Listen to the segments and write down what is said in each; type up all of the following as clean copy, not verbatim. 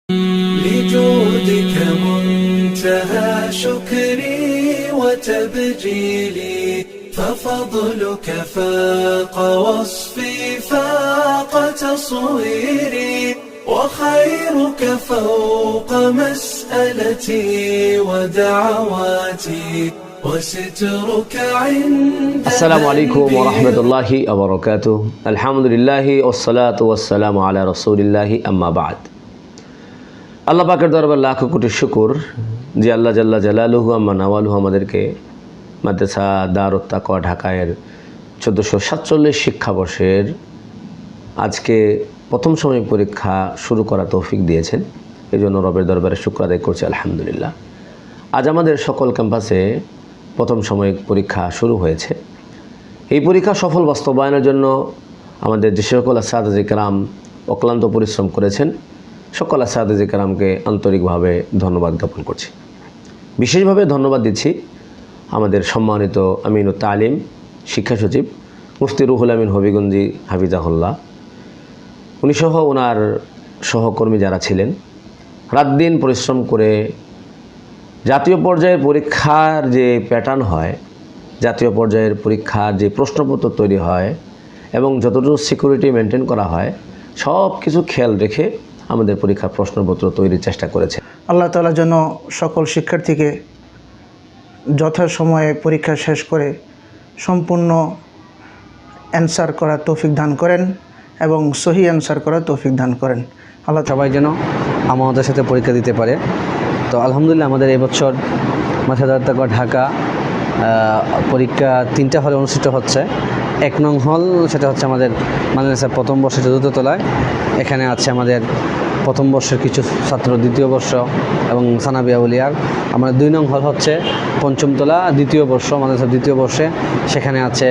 لجودك منتهى شكري وتبجيلي ففضلك فاق وصفي فاق تصويري وخيرك فوق مسألتي ودعواتي وسترك عند السلام عليكم ورحمة الله وبركاته الحمد لله والصلاة والسلام على رسول الله أما بعد আল্লাহ পাকের দরবারে লাখ কোটি শুকর যে আল্লাহ জাল্লা জালালুহু আম্মা নাওয়ালুহু আমাদেরকে মাদ্রাসা দারুত তাকওয়া ঢাকায়ের 1447 শিক্ষাবর্ষের আজকে প্রথম সাময়িক পরীক্ষা শুরু করা তৌফিক দিয়েছেন। এই জন্য রবের দরবারে শুকর আদায় করছি আলহামদুলিল্লাহ। আজ আমাদের সকল ক্যাম্পাসে প্রথম সাময়িক পরীক্ষা শুরু হয়েছে। এই পরীক্ষা সফল বাস্তবায়নের জন্য আমাদের যে সকল আসাতিজে কেরাম অক্লান্ত পরিশ্রম করেছেন সকল আসাতিজে কেরামকে আন্তরিকভাবে ধন্যবাদ জ্ঞাপন করছি। বিশেষভাবে ধন্যবাদ দিচ্ছি আমাদের সম্মানিত আমিনুত তালিম শিক্ষা সচিব মুফতি রুহুল আমিন হবিগঞ্জি হাফিজাহুল্লাহ, উনি সহ ওনার সহকর্মী যারা ছিলেন রাত দিন পরিশ্রম করে জাতীয় পর্যায়ের পরীক্ষার যে প্যাটার্ন হয়, জাতীয় পর্যায়ের পরীক্ষার যে প্রশ্নপত্র তৈরি হয় এবং যতটুকু সিকিউরিটি মেনটেন করা হয় সব কিছু খেয়াল রেখে আমাদের পরীক্ষার প্রশ্নপত্র তৈরির চেষ্টা করেছে। আল্লাহ তাআলা যেন সকল শিক্ষার্থীকে যথাসময়ে পরীক্ষা শেষ করে সম্পূর্ণ অ্যান্সার করার তৌফিক দান করেন এবং সহি অ্যান্সার করার তৌফিক দান করেন। আল্লাহ সবাই যেন আমাদের সাথে পরীক্ষা দিতে পারে। তো আলহামদুলিল্লাহ আমাদের এবছর মাদ্রাসা দারুত তাকওয়া ঢাকা পরীক্ষা 3টা হলে অনুষ্ঠিত হচ্ছে। 1 নং হল সেটা হচ্ছে আমাদের মাদ্রাসার প্রথম বর্ষের 4th তলায়। এখানে আছে আমাদের প্রথম বর্ষের কিছু ছাত্র, দ্বিতীয় বর্ষ এবং সানাবিয়া উলিয়ার। আমাদের 2 নং হল হচ্ছে 5ম তলা, দ্বিতীয় বর্ষ মাদ্রাসার দ্বিতীয় বর্ষে। সেখানে আছে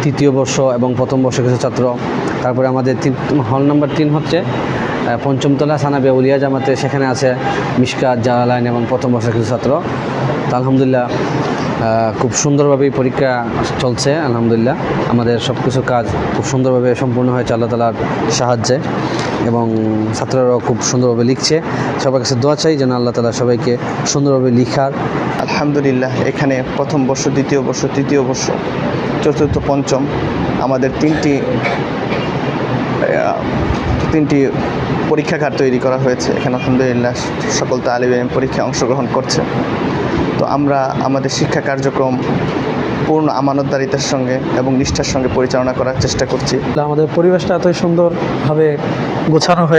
তৃতীয় বর্ষ এবং প্রথম বর্ষের কিছু ছাত্র। তারপরে আমাদের হল নাম্বার 3 হচ্ছে 5ম তলা সানাবিয়া উলিয়া জামাতে, সেখানে আছে মিশকাত, জালালাইন এবং প্রথম বর্ষের কিছু ছাত্র। তো আলহামদুলিল্লাহ খুব সুন্দরভাবেই পরীক্ষা চলছে। আলহামদুলিল্লাহ আমাদের সব কিছু কাজ খুব সুন্দরভাবে সম্পূর্ণ হয়েছে আল্লাহ তাআলার সাহায্যে এবং ছাত্ররাও খুব সুন্দরভাবে লিখছে। সবার কাছে দোয়া চাই যেন আল্লাহ তাআলা সবাইকে সুন্দরভাবে লিখার। আলহামদুলিল্লাহ এখানে প্রথম বর্ষ, দ্বিতীয় বর্ষ, তৃতীয় বর্ষ, চতুর্থ, পঞ্চম আমাদের তিনটি পরীক্ষাগার তৈরি করা হয়েছে। এখানে আলহামদুলিল্লাহ সকল তালিব ইলম পরীক্ষায় অংশগ্রহণ করছে। তো আমরা আমাদের শিক্ষা কার্যক্রম পূর্ণ আমানতদারিতার সঙ্গে এবং নিষ্ঠার সঙ্গে পরিচালনা করার চেষ্টা করছি। আমাদের পরিবেশটা এতই সুন্দরভাবে গোছানো হয়েছে।